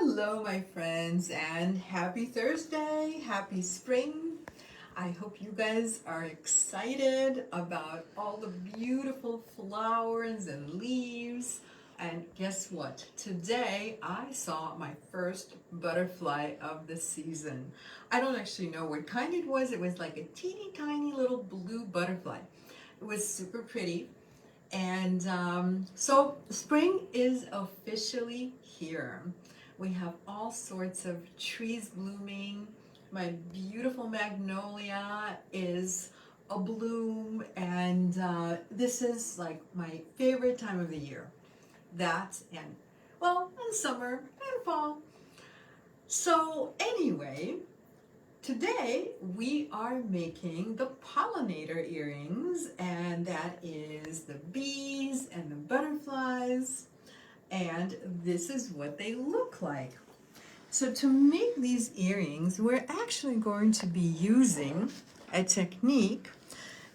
Hello, my friends, and happy Thursday, happy spring. I hope you guys are excited about all the beautiful flowers and leaves. And guess what? Today I saw my first butterfly of the season. I don't actually know what kind it was. It was like a teeny tiny little blue butterfly. It was super pretty. And so spring is officially here. We have all sorts of trees blooming. My beautiful magnolia is a bloom, and this is like my favorite time of the year. That and, well, and summer and fall. So anyway, today we are making the pollinator earrings, and that is the bees and the butterflies, and this is what they look like. So to make these earrings, we're actually going to be using a technique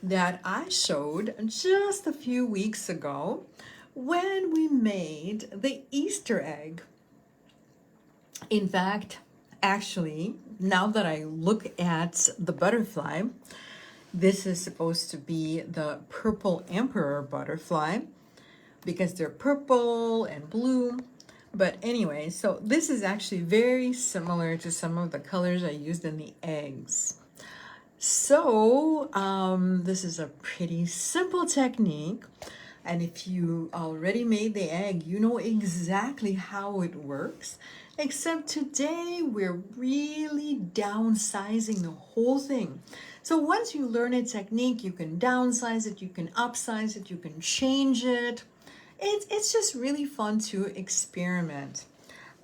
that I showed just a few weeks ago when we made the Easter egg. In fact, actually, now that I look at the butterfly, this is supposed to be the purple emperor butterfly because they're purple and blue. But anyway, so this is actually very similar to some of the colors I used in the eggs. So this is a pretty simple technique. And if you already made the egg, you know exactly how it works. Except today, we're really downsizing the whole thing. So once you learn a technique, you can downsize it, you can upsize it, you can change it. It's just really fun to experiment.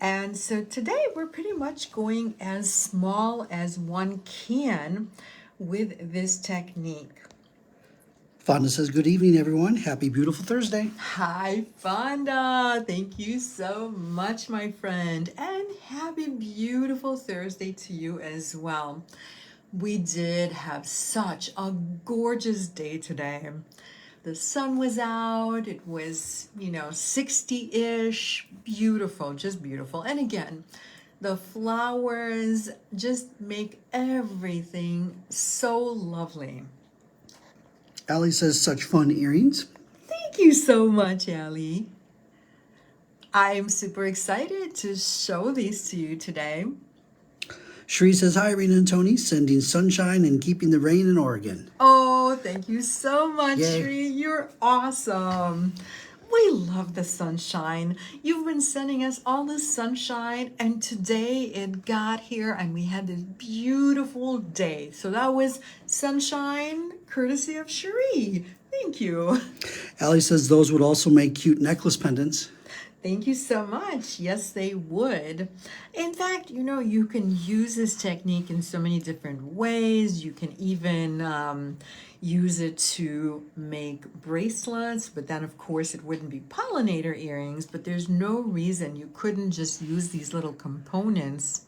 And so today, we're pretty much going as small as one can with this technique. Fonda says, good evening, everyone. Happy, beautiful Thursday. Hi, Fonda. Thank you so much, my friend. And happy, beautiful Thursday to you as well. We did have such a gorgeous day today. The sun was out. It was, 60-ish. Beautiful, just beautiful. And again, the flowers just make everything so lovely. Allie says, such fun earrings. Thank you so much, Allie. I'm super excited to show these to you today. Sheree says, hi, Irina and Tony, sending sunshine and keeping the rain in Oregon. Oh, thank you so much, Yay. Sri. You're awesome. We love the sunshine. You've been sending us all the sunshine, and today it got here and we had this beautiful day. So that was sunshine courtesy of Cherie. Thank you. Allie says, those would also make cute necklace pendants. Thank you so much. Yes, they would. In fact, you can use this technique in so many different ways. You can even use it to make bracelets, but then of course it wouldn't be pollinator earrings, but there's no reason you couldn't just use these little components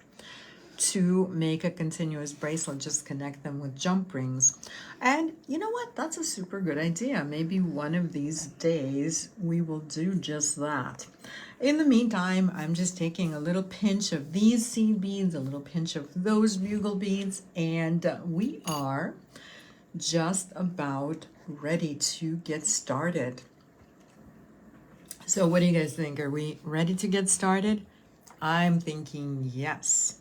to make a continuous bracelet. Just connect them with jump rings. And you know what? That's a super good idea. Maybe one of these days we will do just that. In the meantime, I'm just taking a little pinch of these seed beads, a little pinch of those bugle beads, and we are just about ready to get started. So what do you guys think? Are we ready to get started? I'm thinking yes.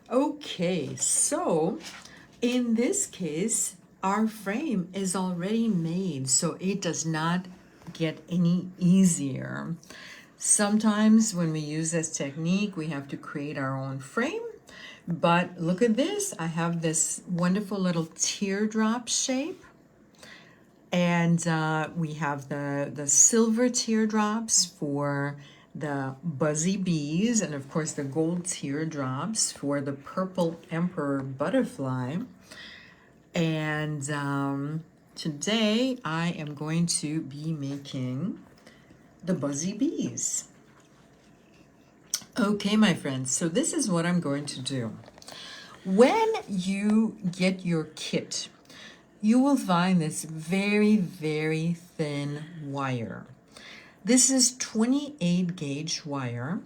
Okay, so in this case, our frame is already made, so it does not get any easier. Sometimes when we use this technique, we have to create our own frame. But look at this. I have this wonderful little teardrop shape. And we have the silver teardrops for the buzzy bees, and of course the gold teardrops for the purple emperor butterfly. And today I am going to be making the buzzy bees. Okay, my friends, so this is what I'm going to do. When you get your kit, you will find this very, very thin wire. This is 28 gauge wire,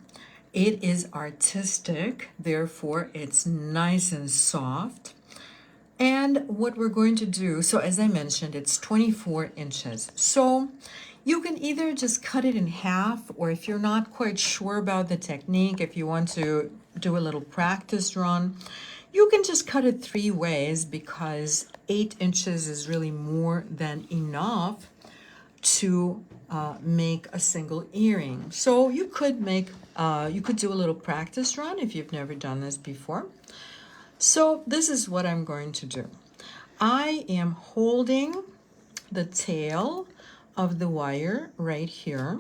It is artistic, therefore it's nice and soft. And what we're going to do, so as I mentioned, it's 24 inches. So you can either just cut it in half, or if you're not quite sure about the technique, if you want to do a little practice run, you can just cut it 3 ways, because 8 inches is really more than enough to make a single earring. So you could do a little practice run if you've never done this before. So this is what I'm going to do. I am holding the tail of the wire right here.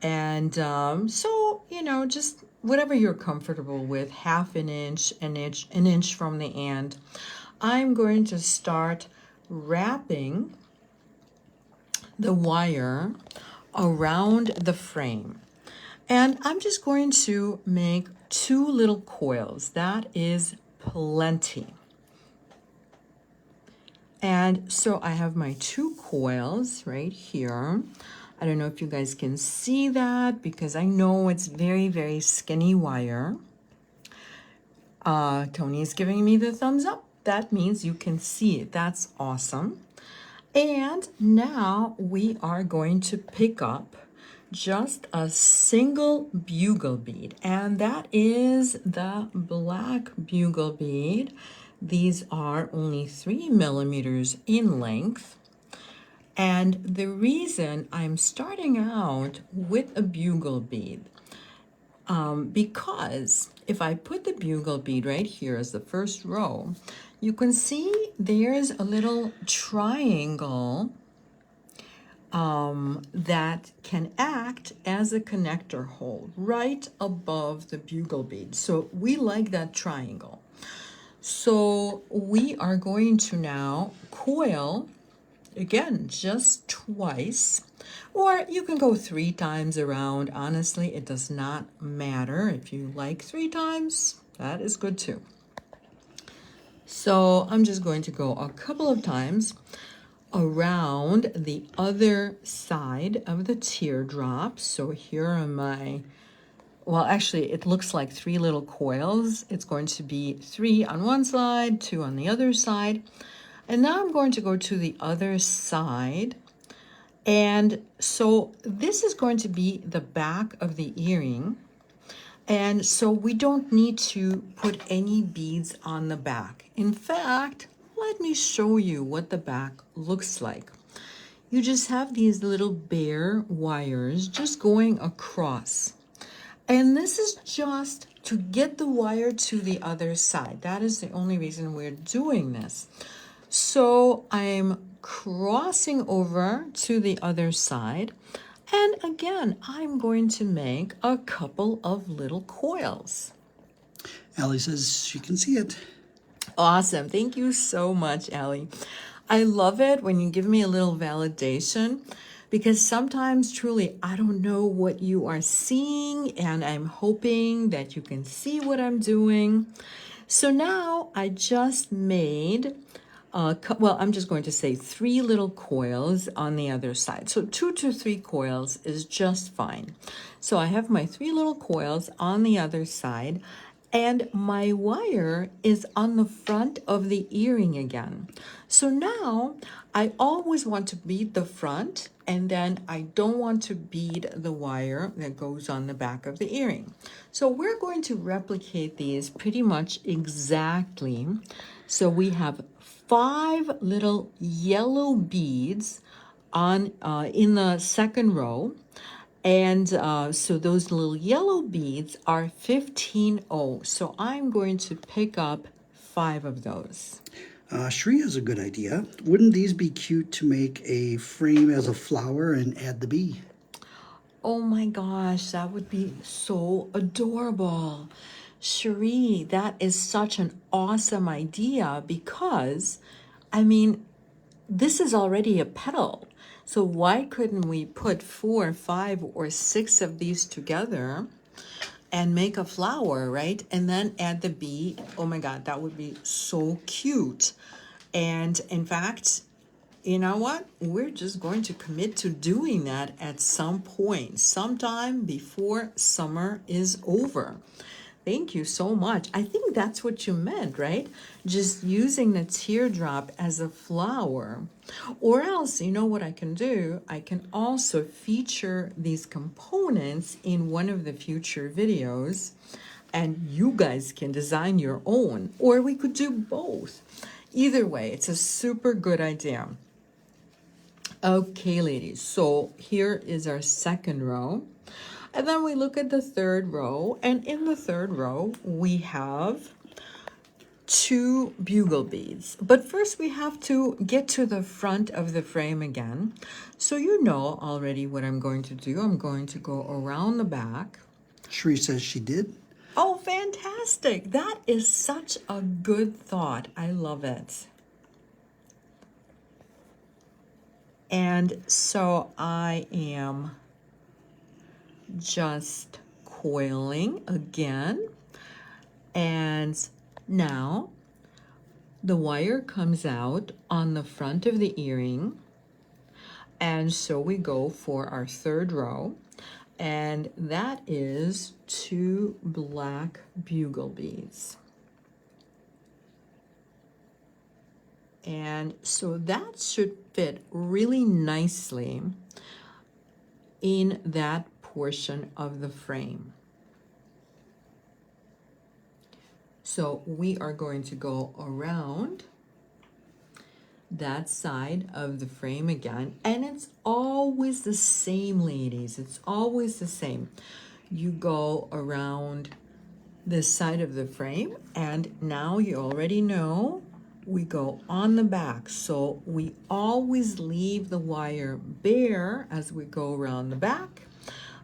And so, just whatever you're comfortable with, half an inch, an inch from the end. I'm going to start wrapping the wire around the frame. And I'm just going to make 2 little coils. That is plenty. And so I have my 2 coils right here. I don't know if you guys can see that, because I know it's very, very skinny wire. Tony's giving me the thumbs up. That means you can see it. That's awesome. And now we are going to pick up just a single bugle bead, and that is the black bugle bead. These are only 3 millimeters in length. And the reason I'm starting out with a bugle bead, because if I put the bugle bead right here as the first row, you can see there's a little triangle that can act as a connector hole right above the bugle bead. So we like that triangle. So we are going to now coil, again, just twice, or you can go 3 times around. Honestly, it does not matter. If you like 3 times, that is good too. So I'm just going to go a couple of times around the other side of the teardrop. So here are my, well, actually it looks like 3 little coils. It's going to be 3 on one side, 2 on the other side. And now I'm going to go to the other side. And so this is going to be the back of the earring. And so we don't need to put any beads on the back. In fact, let me show you what the back looks like. You just have these little bare wires just going across. And this is just to get the wire to the other side. That is the only reason we're doing this. So I'm crossing over to the other side. And again, I'm going to make a couple of little coils. Allie says she can see it. Awesome. Thank you so much, Allie. I love it when you give me a little validation, because sometimes truly I don't know what you are seeing, and I'm hoping that you can see what I'm doing. So now I just made, well, I'm just going to say 3 little coils on the other side. So 2 to 3 coils is just fine. So I have my 3 little coils on the other side, and my wire is on the front of the earring again. So now I always want to bead the front, and then I don't want to bead the wire that goes on the back of the earring. So we're going to replicate these pretty much exactly. So we have 5 little yellow beads on in the second row. And so those little yellow beads are 15-0. So I'm going to pick up 5 of those. Shri has a good idea. Wouldn't these be cute to make a frame as a flower and add the bee? Oh my gosh, that would be so adorable. Cherie, that is such an awesome idea, because, I mean, this is already a petal. So why couldn't we put 4, 5, or 6 of these together and make a flower, right? And then add the bee. Oh my God, that would be so cute. And in fact, you know what? We're just going to commit to doing that at some point, sometime before summer is over. Thank you so much. I think that's what you meant, right? Just using the teardrop as a flower. Or else, you know what I can do? I can also feature these components in one of the future videos, and you guys can design your own. Or we could do both. Either way, it's a super good idea. Okay, ladies, so here is our second row. And then we look at the third row, and in the third row, we have 2 bugle beads. But first we have to get to the front of the frame again. So you know already what I'm going to do. I'm going to go around the back. Cherie says she did. Oh, fantastic. That is such a good thought. I love it. And so I am just coiling again, and now the wire comes out on the front of the earring, and so we go for our third row, and that is 2 black bugle beads. And so that should fit really nicely in that portion of the frame. So we are going to go around that side of the frame again, and it's always the same, ladies. It's always the same. You go around this side of the frame, and now you already know we go on the back. So we always leave the wire bare as we go around the back,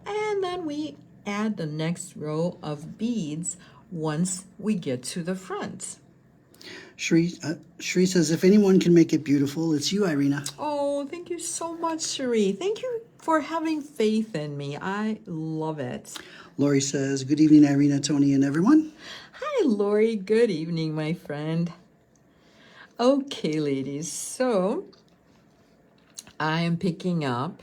and then we add the next row of beads once we get to the front. Cherie says, if anyone can make it beautiful, it's you, Irina. Oh, thank you so much, Cherie. Thank you for having faith in me. I love it. Lori says, good evening, Irina, Tony, and everyone. Hi, Lori. Good evening, my friend. Okay, ladies. So I am picking up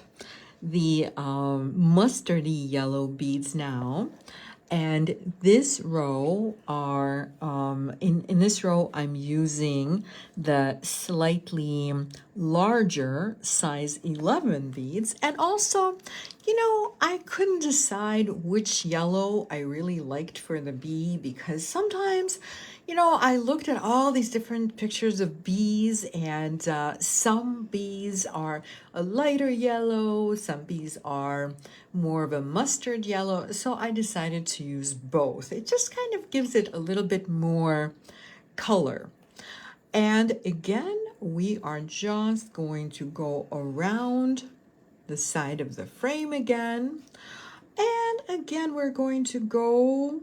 the mustardy yellow beads now. And this row are, in this row, I'm using the slightly larger size 11 beads. And also, you know, I couldn't decide which yellow I really liked for the bee, because sometimes, you know, I looked at all these different pictures of bees, and some bees are a lighter yellow, some bees are more of a mustard yellow. So I decided to use both. It just kind of gives it a little bit more color. And again, we are just going to go around the side of the frame again. And again, we're going to go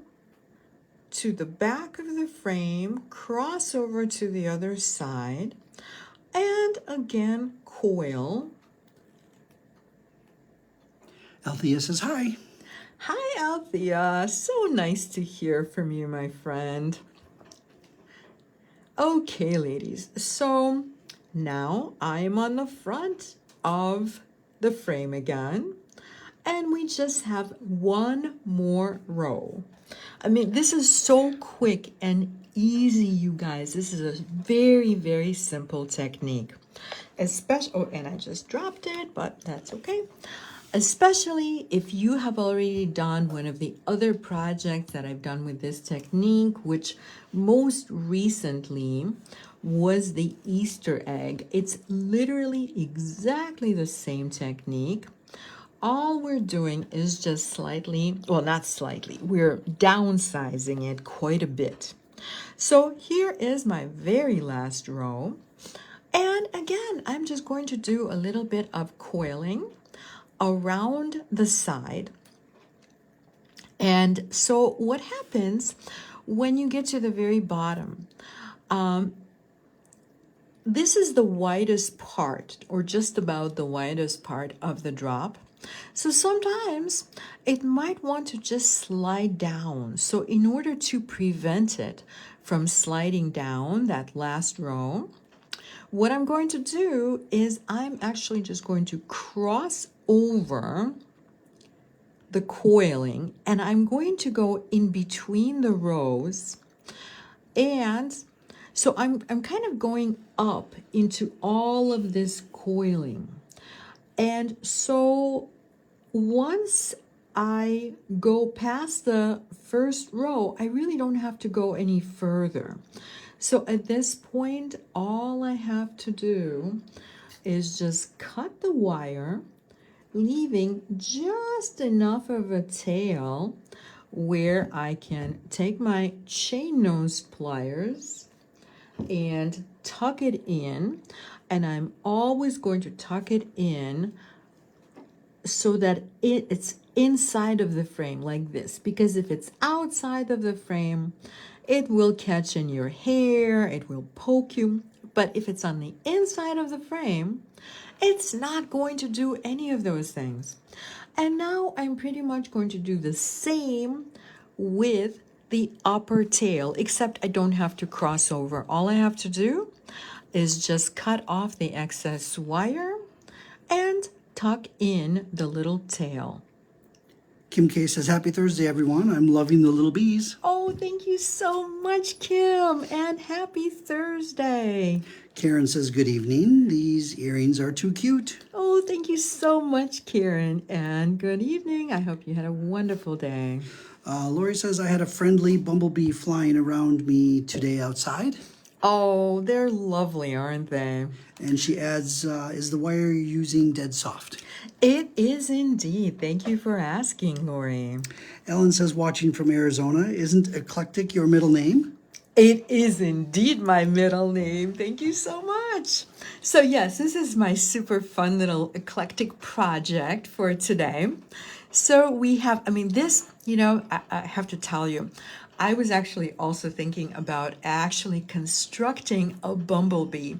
to the back of the frame, cross over to the other side, and again coil. Althea says hi. Hi, Althea. So nice to hear from you, my friend. Okay, ladies. So now I am on the front of the frame again, and we just have one more row. I mean, this is so quick and easy, you guys. This is a very, very simple technique. Especially, oh, and I just dropped it, but that's okay. Especially if you have already done one of the other projects that I've done with this technique, which most recently was the Easter egg. It's literally exactly the same technique. All we're doing is just slightly, well, not slightly, we're downsizing it quite a bit. So here is my very last row. And again, I'm just going to do a little bit of coiling around the side. And so what happens when you get to the very bottom? This is the widest part, or just about the widest part of the drop. So sometimes it might want to just slide down. So in order to prevent it from sliding down that last row, what I'm going to do is I'm actually just going to cross over the coiling, and I'm going to go in between the rows. And so I'm kind of going up into all of this coiling. And so once I go past the first row, I really don't have to go any further. So at this point, all I have to do is just cut the wire, leaving just enough of a tail where I can take my chain nose pliers and tuck it in. And I'm always going to tuck it in so that it's inside of the frame like this, because if it's outside of the frame, it will catch in your hair, it will poke you. But if it's on the inside of the frame, it's not going to do any of those things. And now I'm pretty much going to do the same with the upper tail, except I don't have to cross over. All I have to do is just cut off the excess wire and tuck in the little tail. Kim K says, happy Thursday, everyone. I'm loving the little bees. Oh, thank you so much, Kim, and happy Thursday. Karen says, good evening. These earrings are too cute. Oh, thank you so much, Karen, and good evening. I hope you had a wonderful day. Lori says, I had a friendly bumblebee flying around me today outside. Oh, they're lovely, aren't they? And she adds, is the wire you're using dead soft? It is indeed. Thank you for asking, Lori. Ellen says, watching from Arizona, isn't eclectic your middle name? It is indeed my middle name. Thank you so much. So yes, this is my super fun little eclectic project for today. So we have, this, I have to tell you, I was actually also thinking about actually constructing a bumblebee,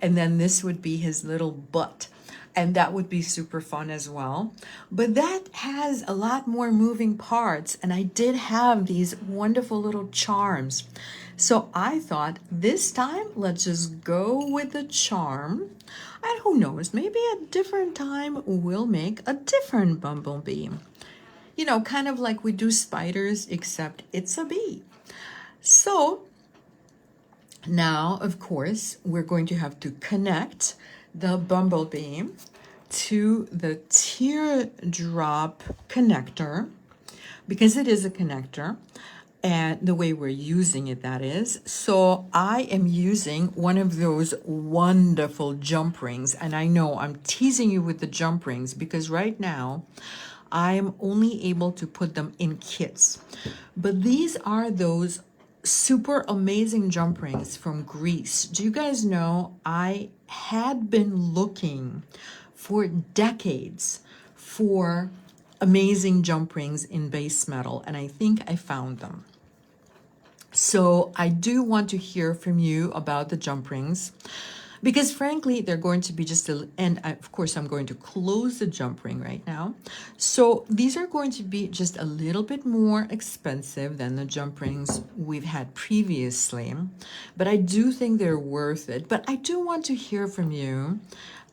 and then this would be his little butt. And that would be super fun as well. But that has a lot more moving parts. And I did have these wonderful little charms. So I thought this time, let's just go with the charm. And who knows, maybe a different time we'll make a different bumblebee. Kind of like we do spiders, except it's a bee. So now, of course, we're going to have to connect the bumblebee to the teardrop connector, because it is a connector, and the way we're using it, that is. So I am using one of those wonderful jump rings, and I know I'm teasing you with the jump rings because right now I'm only able to put them in kits, but these are those super amazing jump rings from Greece. Do you guys know I had been looking for decades for amazing jump rings in base metal, and I think I found them. So I do want to hear from you about the jump rings, because frankly, they're going to be of course I'm going to close the jump ring right now. So these are going to be just a little bit more expensive than the jump rings we've had previously, but I do think they're worth it. But I do want to hear from you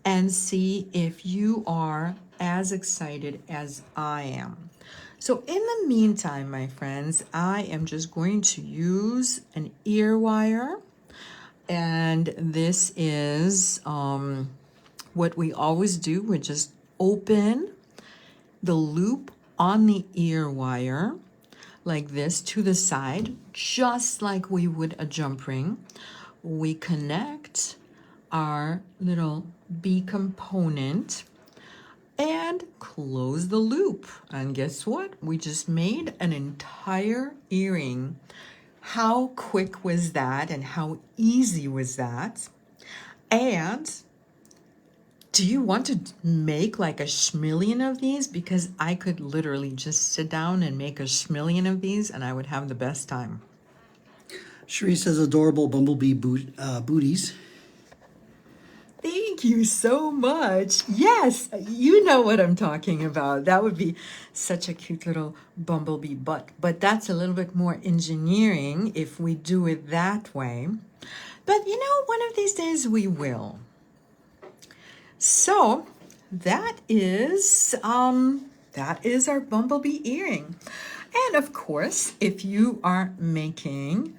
and see if you are as excited as I am. So in the meantime, my friends, I am just going to use an ear wire. And this is what we always do. We just open the loop on the ear wire like this to the side, just like we would a jump ring. We connect our little bee component and close the loop. And guess what? We just made an entire earring. How quick was that, and how easy was that? And do you want to make like a schmillion of these? Because I could literally just sit down and make a schmillion of these and I would have the best time. Cherie says, adorable bumblebee booties. Thank Thank you so much. Yes, you know what I'm talking about. That would be such a cute little bumblebee butt. But that's a little bit more engineering if we do it that way. But you know, one of these days we will. So that is our bumblebee earring. And of course, if you are making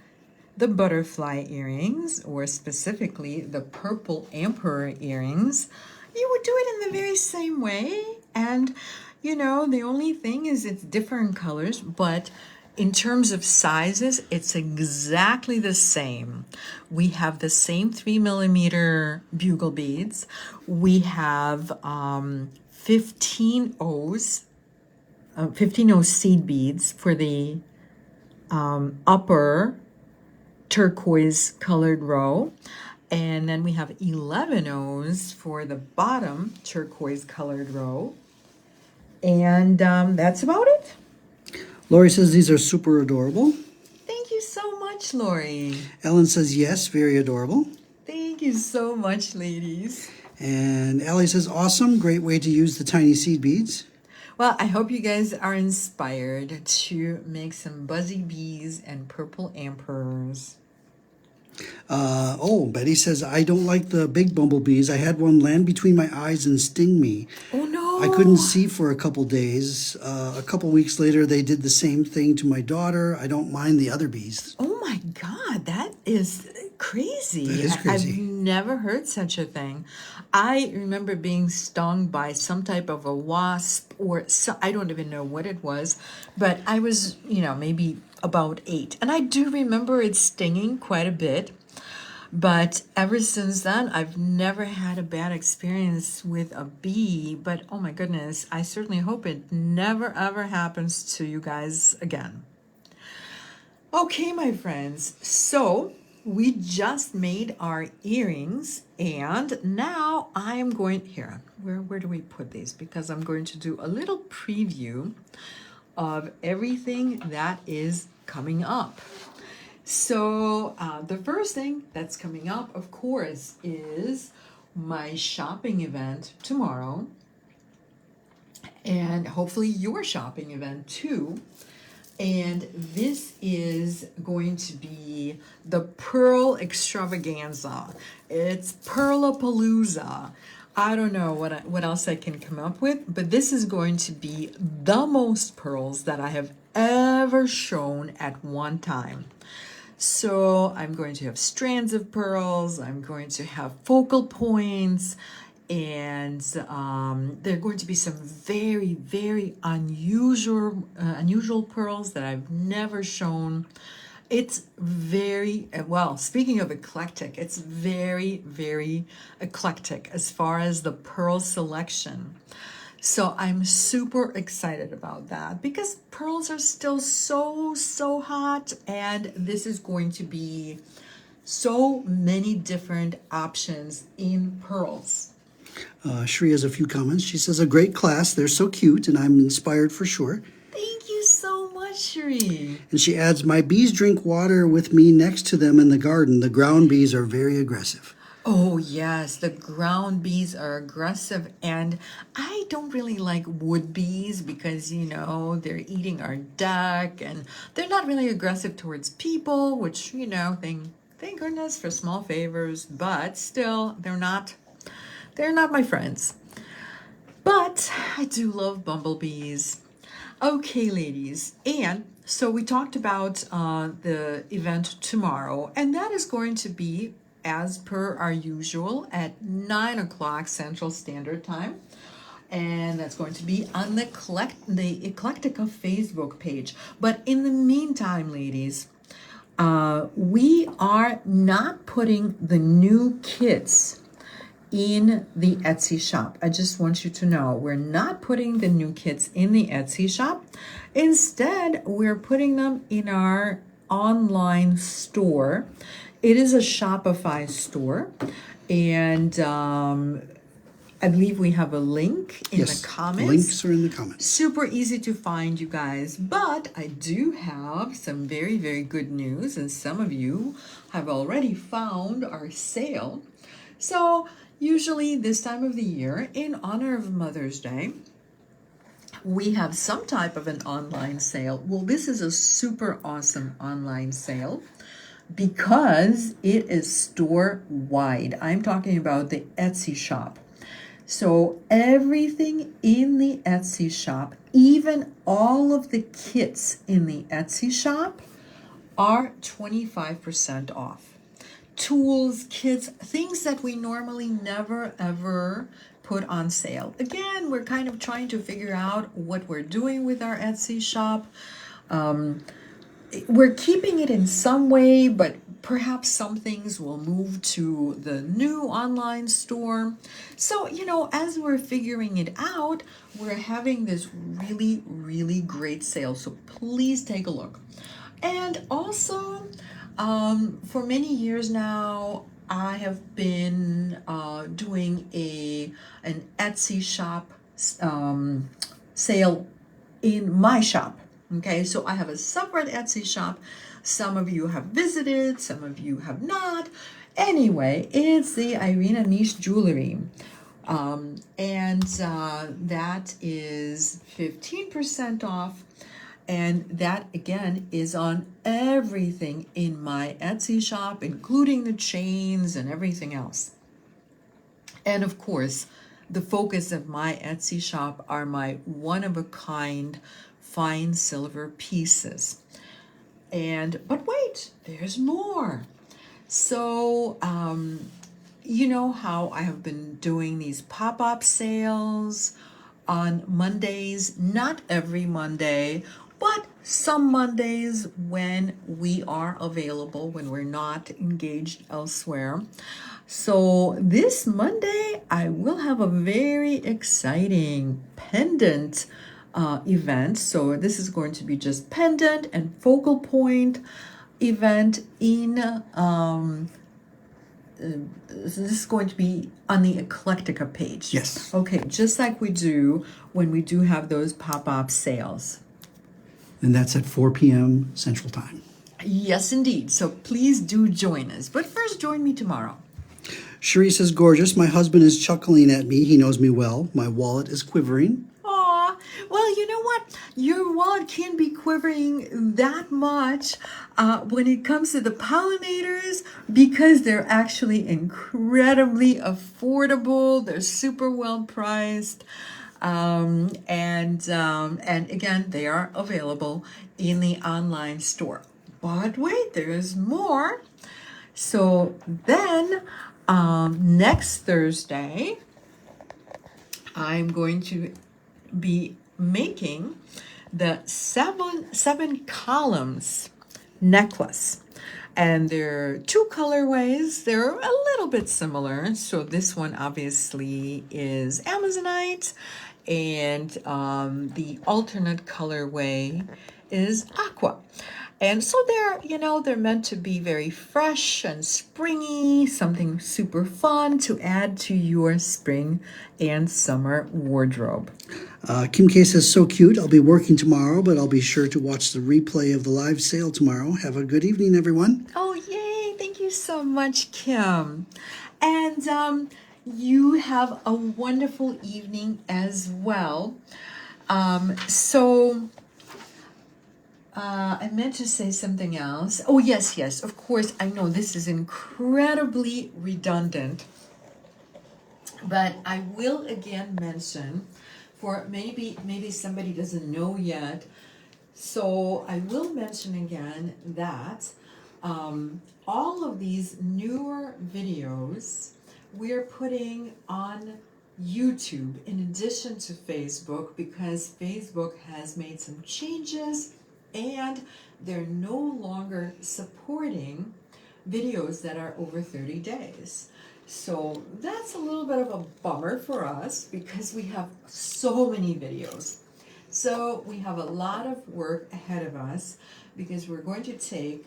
the butterfly earrings, or specifically the purple emperor earrings, you would do it in the very same way. And you know, the only thing is it's different colors, but in terms of sizes, it's exactly the same. We have the same 3mm bugle beads. We have 15 O's, 15 O seed beads for the upper turquoise colored row. And then we have 11 O's for the bottom turquoise colored row. And that's about it. Lori says these are super adorable. Thank you so much, Lori. Ellen says yes, very adorable. Thank you so much, ladies. And Allie says awesome, great way to use the tiny seed beads. Well, I hope you guys are inspired to make some buzzy bees and purple emperors. Betty says, I don't like the big bumblebees. I had one land between my eyes and sting me. Oh, no. I couldn't see for a couple days. A couple weeks later, they did the same thing to my daughter. I don't mind the other bees. Oh, my God. That is crazy. That is crazy. I've never heard such a thing. I remember being stung by some type of a wasp, or I don't even know what it was, but I was, maybe about 8. And I do remember it stinging quite a bit. But ever since then, I've never had a bad experience with a bee. But oh my goodness, I certainly hope it never ever happens to you guys again. Okay, my friends, so we just made our earrings, and now I am going here. Where do we put these? Because I'm going to do a little preview of everything that is coming up. So the first thing that's coming up, of course, is my shopping event tomorrow, and hopefully your shopping event too. And this is going to be the Pearl Extravaganza. It's Pearlapalooza. I don't know what else I can come up with, but this is going to be the most pearls that I have ever shown at one time. So I'm going to have strands of pearls, I'm going to have focal points, and there are going to be some very, very unusual pearls that I've never shown. It's very, well, speaking of eclectic, it's very, very eclectic as far as the pearl selection. So I'm super excited about that because pearls are still so hot, and this is going to be so many different options in pearls. Shri has a few comments. She says, a great class. They're so cute, and I'm inspired for sure. Thank you so much, Shri. And she adds, my bees drink water with me next to them in the garden. The ground bees are very aggressive. Oh, yes, the ground bees are aggressive, and I don't really like wood bees because, they're eating our duck, and they're not really aggressive towards people, which, thank goodness for small favors, but still, they're not my friends. But I do love bumblebees. Okay, ladies, and so we talked about the event tomorrow, and that is going to be as per our usual at 9 o'clock Central Standard Time. And that's going to be on the Eclectica Facebook page. But in the meantime, ladies, we are not putting the new kits in the Etsy shop. I just want you to know we're not putting the new kits in the Etsy shop. Instead, we're putting them in our online store. It is a Shopify store, and I believe we have a link in the comments. Links are in the comments. Super easy to find, you guys. But I do have some very, very good news, and some of you have already found our sale. So Usually this time of the year, in honor of Mother's Day, we have some type of an online sale. Well, this is a super awesome online sale because it is store wide. I'm talking about the Etsy shop. So everything in the Etsy shop, even all of the kits in the Etsy shop, are 25% off. Tools, kits, things that we normally never ever put on sale. Again, we're kind of trying to figure out what we're doing with our Etsy shop. We're keeping it in some way, but perhaps some things will move to the new online store. So, as we're figuring it out, we're having this really, really great sale. So please take a look. And also, for many years now, I have been doing an Etsy shop sale in my shop. Okay, so I have a separate Etsy shop. Some of you have visited, some of you have not. Anyway, it's the Irina Miech jewelry. And that is 15% off. And that again is on everything in my Etsy shop, including the chains and everything else. And of course, the focus of my Etsy shop are my one-of-a-kind fine silver pieces. But wait, there's more. So, you know how I have been doing these pop-up sales on Mondays, not every Monday, but some Mondays when we are available, when we're not engaged elsewhere. So this Monday, I will have a very exciting pendant event. So this is going to be just pendant and focal point event in this is going to be on the Eclectica page. Yes. Okay, just like we do when we do have those pop-up sales. And that's at 4 p.m. Central Time. Yes, indeed. So please do join us. But first, join me tomorrow. Cherie says, gorgeous. My husband is chuckling at me. He knows me well. My wallet is quivering. Aw, well, you know what? Your wallet can be quivering that much when it comes to the pollinators because they're actually incredibly affordable. They're super well priced. And again, they are available in the online store. But wait, there's more. So then next Thursday, I'm going to be making the seven columns necklace. And there are two colorways. They're a little bit similar. So this one obviously is Amazonite, and the alternate colorway is aqua. And so they're meant to be very fresh and springy, something super fun to add to your spring and summer wardrobe. Kim K says, so cute. I'll be working tomorrow, but I'll be sure to watch the replay of the live sale tomorrow. Have a good evening, everyone. Oh, yay. Thank you so much, Kim. And you have a wonderful evening as well. I meant to say something else. Oh, yes, of course. I know this is incredibly redundant, but I will again mention, for maybe somebody doesn't know yet, so I will mention again that all of these newer videos we're putting on YouTube in addition to Facebook, because Facebook has made some changes and they're no longer supporting videos that are over 30 days. So that's a little bit of a bummer for us because we have so many videos. So we have a lot of work ahead of us because we're going to take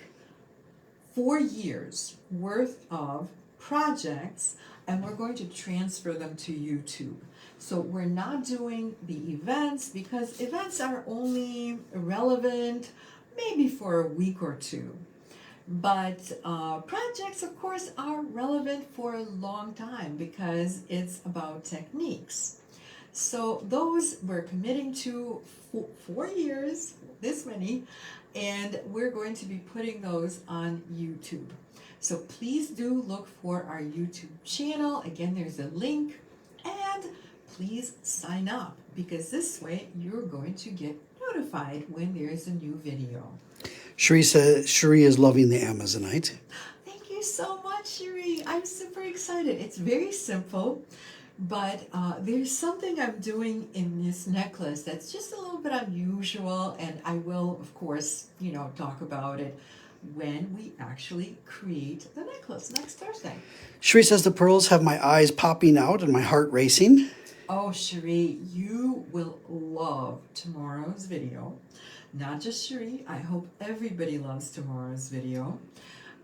4 years worth of projects and we're going to transfer them to YouTube. So we're not doing the events because events are only relevant maybe for a week or two. But projects, of course, are relevant for a long time because it's about techniques. So those we're committing to 4 years, this many, and we're going to be putting those on YouTube. So please do look for our YouTube channel. Again, there's a link, and please sign up because this way you're going to get notified when there's a new video. Cherie is loving the Amazonite. Thank you so much, Cherie. I'm super excited. It's very simple, but there's something I'm doing in this necklace that's just a little bit unusual, and I will, of course, talk about it when we actually create the necklace next Thursday. Cherie says the pearls have my eyes popping out and my heart racing. Oh, Cherie, you will love tomorrow's video. Not just Cherie, I hope everybody loves tomorrow's video.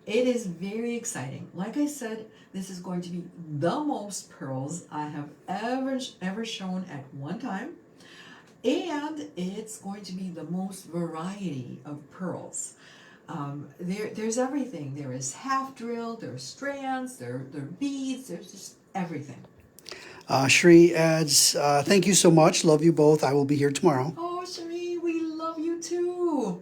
It is very exciting. Like I said, this is going to be the most pearls I have ever shown at one time. And it's going to be the most variety of pearls. There's everything. There is half drill, there's strands, there are beads, there's just everything. Cherie adds, thank you so much. Love you both. I will be here tomorrow. Oh, Cherie, we love you too.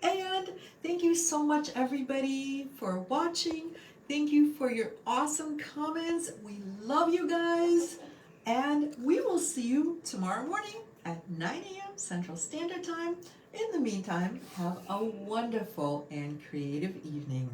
And thank you so much, everybody, for watching. Thank you for your awesome comments. We love you guys. And we will see you tomorrow morning at 9 a.m. Central Standard Time. In the meantime, have a wonderful and creative evening.